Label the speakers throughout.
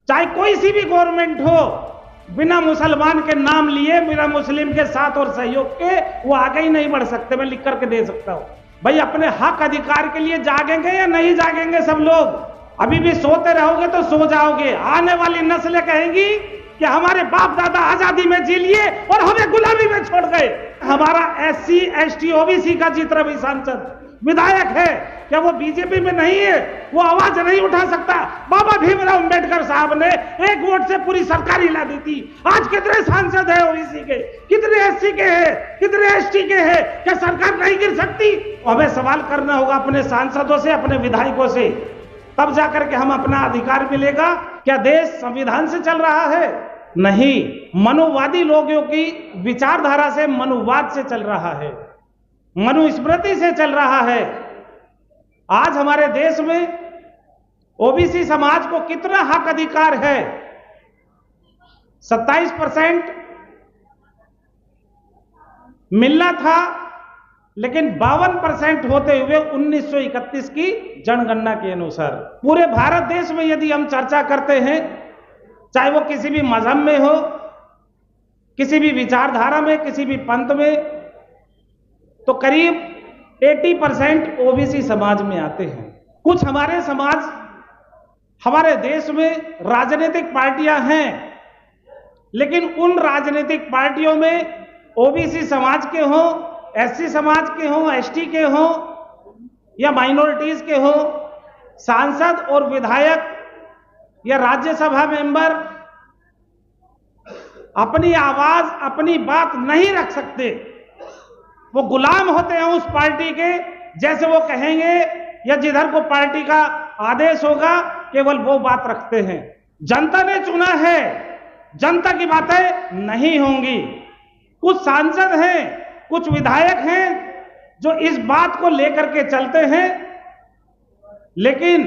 Speaker 1: चाहे कोई सी भी गवर्नमेंट हो, बिना मुसलमान के नाम लिए, बिना मुस्लिम के साथ और सहयोग के वो आगे ही नहीं बढ़ सकते। मैं लिख करके दे सकता हूं। भाई अपने हक अधिकार के लिए जागेंगे या नहीं जागेंगे सब लोग? अभी भी सोते रहोगे तो सो जाओगे। आने वाली नस्लें कहेंगी कि हमारे बाप दादा आजादी में जी लिए और हमें गुलामी में छोड़ गए। हमारा SC ST OBC का जितना भी सांसद विधायक है, क्या वो बीजेपी में नहीं है? वो आवाज नहीं उठा सकता? बाबा भीमराव अंबेडकर साहब ने एक वोट से पूरी सरकार हिला दी थी। आज कितने सांसद है OBC के, कितने SC के हैं, कितने ST के हैं? क्या सरकार नहीं गिर सकती? हमें सवाल करना होगा अपने सांसदों से, अपने विधायकों से, तब जाकर के हम अपना अधिकार मिलेगा। क्या देश संविधान से चल रहा है? नहीं, मनुवादी लोगों की विचारधारा से, मनुवाद से चल रहा है, मनुस्मृति से चल रहा है। आज हमारे देश में OBC समाज को कितना हक अधिकार है? 27% मिलना था, लेकिन 52% होते हुए 1931 की जनगणना के अनुसार पूरे भारत देश में यदि हम चर्चा करते हैं, चाहे वो किसी भी मजहब में हो, किसी भी विचारधारा में, किसी भी पंथ में, तो करीब 80% OBC समाज में आते हैं। कुछ हमारे समाज, हमारे देश में राजनीतिक पार्टियां हैं, लेकिन उन राजनीतिक पार्टियों में OBC समाज के हों, SC समाज के हों, ST के हों या माइनॉरिटीज के हों, सांसद और विधायक या राज्यसभा मेंबर अपनी आवाज, अपनी बात नहीं रख सकते। वो गुलाम होते हैं उस पार्टी के, जैसे वो कहेंगे या जिधर को पार्टी का आदेश होगा केवल वो बात रखते हैं। जनता ने चुना है, जनता की बातें नहीं होंगी। कुछ सांसद हैं, कुछ विधायक हैं जो इस बात को लेकर के चलते हैं, लेकिन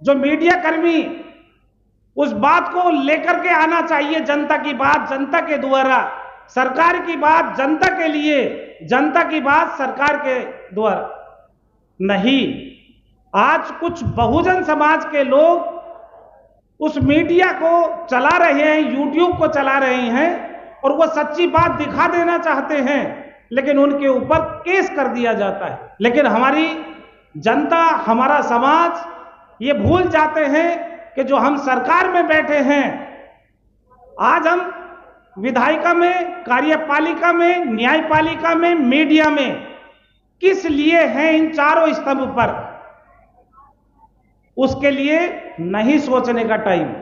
Speaker 1: जो मीडिया कर्मी उस बात को लेकर के आना चाहिए, जनता की बात जनता के द्वारा, सरकार की बात जनता के लिए, जनता की बात सरकार के द्वारा नहीं। आज कुछ बहुजन समाज के लोग उस मीडिया को चला रहे हैं, YouTube को चला रहे हैं और वो सच्ची बात दिखा देना चाहते हैं, लेकिन उनके ऊपर केस कर दिया जाता है। लेकिन हमारी जनता, हमारा समाज ये भूल जाते हैं कि जो हम सरकार में बैठे हैं, आज हम विधायिका में, कार्यपालिका में, न्यायपालिका में, मीडिया में किस लिए हैं इन चारों स्तंभ पर, उसके लिए नहीं सोचने का टाइम।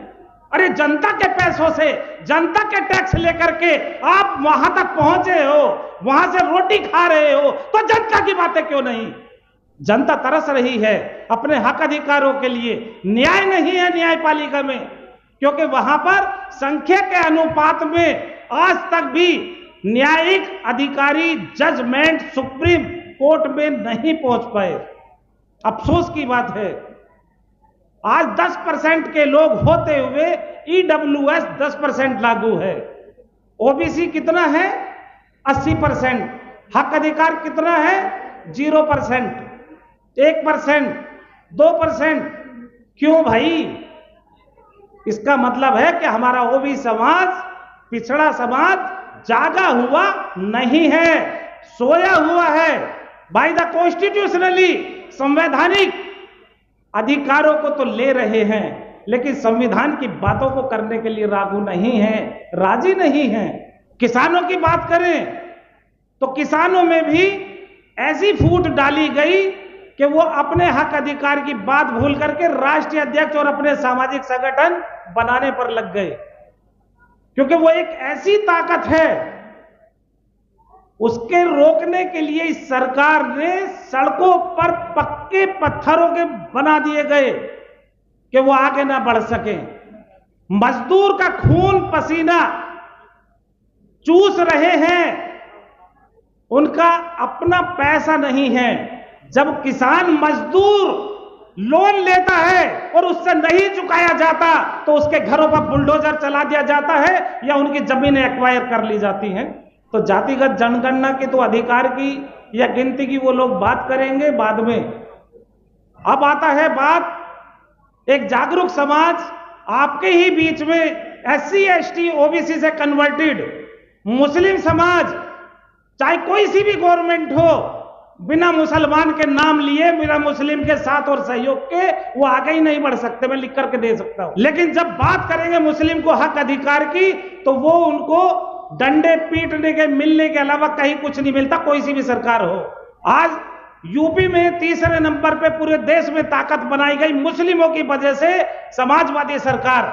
Speaker 1: अरे जनता के पैसों से, जनता के टैक्स लेकर के आप वहां तक पहुंचे हो, वहां से रोटी खा रहे हो, तो जनता की बातें क्यों नहीं? जनता तरस रही है अपने हक अधिकारों के लिए। न्याय नहीं है न्यायपालिका में, क्योंकि वहां पर संख्या के अनुपात में आज तक भी न्यायिक अधिकारी, जजमेंट सुप्रीम कोर्ट में नहीं पहुंच पाए। अफसोस की बात है। आज 10% के लोग होते हुए EWS 10% लागू है। OBC कितना है? 80%। हक अधिकार कितना है? 0%, 1%, 2%। क्यों भाई? इसका मतलब है कि हमारा OBC समाज, पिछड़ा समाज जागा हुआ नहीं है, सोया हुआ है। बाय द कॉन्स्टिट्यूशनली, संवैधानिक अधिकारों को तो ले रहे हैं, लेकिन संविधान की बातों को करने के लिए लागू नहीं है, राजी नहीं है। किसानों की बात करें तो किसानों में भी ऐसी फूट डाली गई कि वो अपने हक अधिकार की बात भूल करके राष्ट्रीय अध्यक्ष और अपने सामाजिक संगठन बनाने पर लग गए, क्योंकि वो एक ऐसी ताकत है, उसके रोकने के लिए इस सरकार ने सड़कों पर पक्के पत्थरों के बना दिए गए कि वो आगे ना बढ़ सके। मजदूर का खून पसीना चूस रहे हैं, उनका अपना पैसा नहीं है। जब किसान मजदूर लोन लेता है और उससे नहीं चुकाया जाता तो उसके घरों पर बुलडोजर चला दिया जाता है या उनकी जमीनें एक्वायर कर ली जाती हैं। तो जातिगत जनगणना की तो अधिकार की या गिनती की वो लोग बात करेंगे बाद में। अब आता है बात एक जागरूक समाज आपके ही बीच में SC ST OBC से कन्वर्टेड मुस्लिम समाज, चाहे कोई सी भी गवर्नमेंट हो, बिना मुसलमान के नाम लिए, बिना मुस्लिम के साथ और सहयोग के वो आगे ही नहीं बढ़ सकते। मैं लिख करके दे सकता हूं। लेकिन जब बात करेंगे मुस्लिम को हक अधिकार की, तो वो उनको डंडे पीटने के मिलने के अलावा कहीं कुछ नहीं मिलता, कोई सी भी सरकार हो। आज यूपी में तीसरे नंबर पे पूरे देश में ताकत बनाई गई मुस्लिमों की वजह से, समाजवादी सरकार।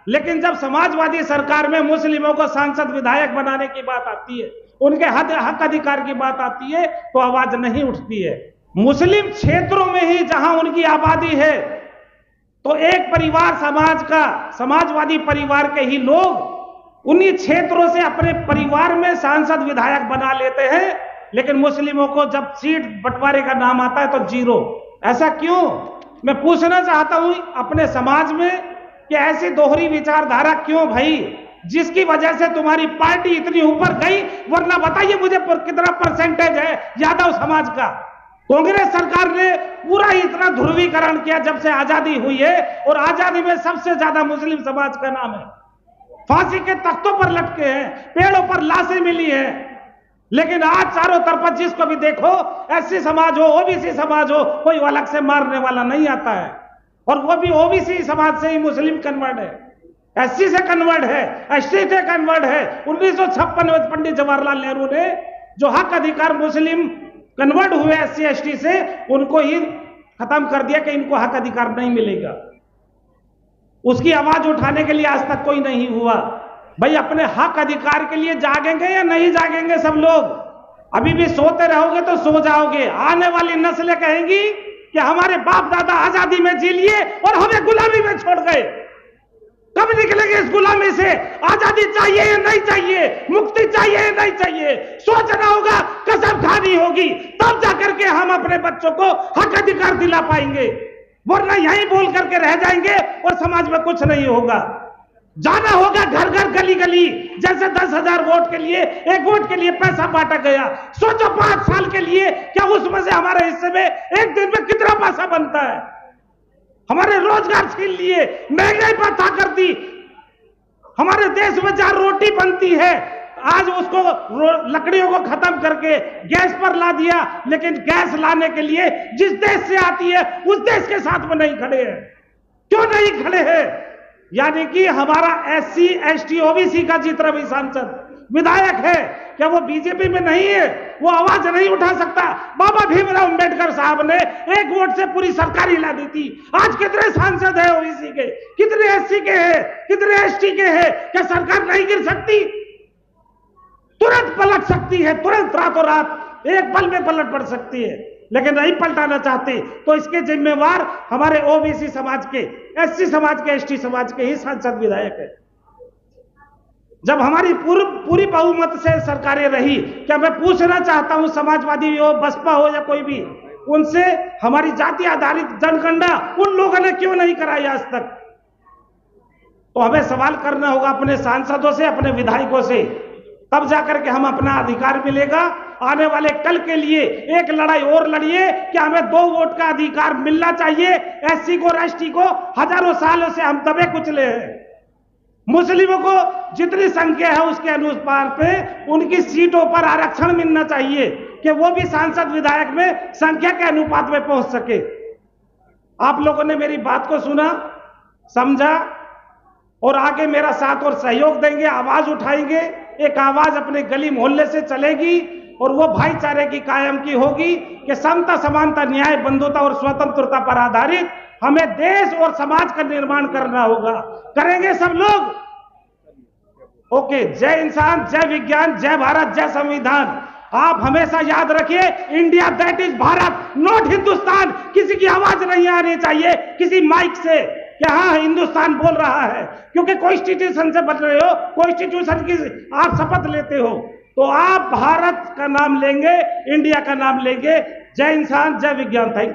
Speaker 1: लेकिन जब समाजवादी सरकार में मुस्लिमों को सांसद विधायक बनाने की बात आती है, उनके हक अधिकार की बात आती है, तो आवाज नहीं उठती है। मुस्लिम क्षेत्रों में ही जहां उनकी आबादी है, तो एक परिवार समाज का, समाजवादी परिवार के ही लोग उन्हीं क्षेत्रों से अपने परिवार में सांसद विधायक बना लेते हैं। लेकिन मुस्लिमों को जब सीट बंटवारे का नाम आता है तो जीरो। ऐसा क्यों? मैं पूछना चाहता हूं अपने समाज में कि ऐसी दोहरी विचारधारा क्यों भाई, जिसकी वजह से तुम्हारी पार्टी इतनी ऊपर गई। वरना बताइए मुझे कितना परसेंटेज है यादव समाज का। कांग्रेस सरकार ने पूरा इतना ध्रुवीकरण किया जब से आजादी हुई है, और आजादी में सबसे ज्यादा मुस्लिम समाज का नाम है। फांसी के तख्तों पर लटके हैं, पेड़ों पर लाशें मिली हैं। लेकिन आज चारों तरफ जिसको भी देखो, SC समाज हो, OBC समाज हो, कोई अलग से मारने वाला नहीं आता है। और वो भी OBC समाज से ही मुस्लिम कन्वर्ट है, SC से कन्वर्ट है, ST से कन्वर्ट है। 1956 में पंडित जवाहरलाल नेहरू ने जो हक अधिकार मुस्लिम कन्वर्ट हुए SC ST से, उनको ही खत्म कर दिया कि इनको हक अधिकार नहीं मिलेगा। उसकी आवाज उठाने के लिए आज तक कोई नहीं हुआ। भाई अपने हक अधिकार के लिए जागेंगे या नहीं जागेंगे सब लोग? अभी भी सोते रहोगे तो सो जाओगे। आने वाली नस्लें कहेंगी कि हमारे बाप दादा आजादी में जी लिए और हमें गुलामी में छोड़ गए। कब निकलेंगे इस गुलामी से? आजादी चाहिए या नहीं चाहिए? मुक्ति चाहिए या नहीं चाहिए? सोचना होगा, कसम खानी होगी, तब जाकर के हम अपने बच्चों को हक अधिकार दिला पाएंगे। वरना यहीं बोल करके रह जाएंगे और समाज में कुछ नहीं होगा। जाना होगा घर घर, गली गली। जैसे 10,000 वोट के लिए, एक वोट के लिए पैसा बांटा गया। सोचो 5 साल के लिए, क्या उसमें से हमारे हिस्से में एक दिन में कितना पैसा बनता है? हमारे रोजगार छीन लिए, महंगाई बढ़ा कर दी। हमारे देश में जहां रोटी बनती है, आज उसको लकड़ियों को खत्म करके गैस पर ला दिया। लेकिन गैस लाने के लिए जिस देश से आती है, उस देश के साथ में नहीं खड़े हैं। क्यों नहीं खड़े हैं? यानी कि हमारा SC ST OBC का जितना भी सांसद विधायक है, क्या वो बीजेपी में नहीं है? वो आवाज नहीं उठा सकता? बाबा भीमराव अंबेडकर साहब ने एक वोट से पूरी सरकार हिला दी थी। आज कितने सांसद है OBC के, कितने SC के हैं, कितने ST के हैं? क्या सरकार नहीं गिर सकती? तुरंत पलट सकती है, तुरंत रातों रात एक पल में पलट पड़ सकती है। लेकिन नहीं पलटाना चाहते, तो इसके जिम्मेवार हमारे OBC समाज के, SC समाज के, ST समाज के ही सांसद विधायक है। जब हमारी पूरी बहुमत से सरकारें रही, क्या मैं पूछना चाहता हूं, समाजवादी हो, बसपा हो या कोई भी, उनसे हमारी जाति आधारित जनगणना उन लोगों ने क्यों नहीं कराई आज तक? तो हमें सवाल करना होगा अपने सांसदों से, अपने विधायकों से, तब जाकर के हम अपना अधिकार मिलेगा। आने वाले कल के लिए एक लड़ाई और लड़िए कि हमें 2 वोट का अधिकार मिलना चाहिए। SC को, ST को हजारों सालों से हम दबे कुचले हैं। मुस्लिमों को जितनी संख्या है उसके अनुसार पे उनकी सीटों पर आरक्षण मिलना चाहिए कि वो भी सांसद विधायक में संख्या के अनुपात में पहुंच सके। आप लोगों ने मेरी बात को सुना, समझा और आगे मेरा साथ और सहयोग देंगे, आवाज उठाएंगे। एक आवाज अपने गली मोहल्ले से चलेगी और वो भाईचारे की कायम की होगी कि समता, समानता, न्याय, बंधुता और स्वतंत्रता पर आधारित हमें देश और समाज का निर्माण करना होगा। करेंगे सब लोग? ओके। जय इंसान, जय विज्ञान, जय भारत, जय संविधान। आप हमेशा याद रखिए, India that is Bharat, not Hindustan. किसी की आवाज नहीं आनी चाहिए किसी माइक से कि हाँ हिंदुस्तान बोल रहा है, क्योंकि कॉन्स्टिट्यूशन से बच रहे हो, कॉन्स्टिट्यूशन की आप शपथ लेते हो, तो आप भारत का नाम लेंगे, इंडिया का नाम लेंगे। जय इंसान, जय विज्ञान। Thank you.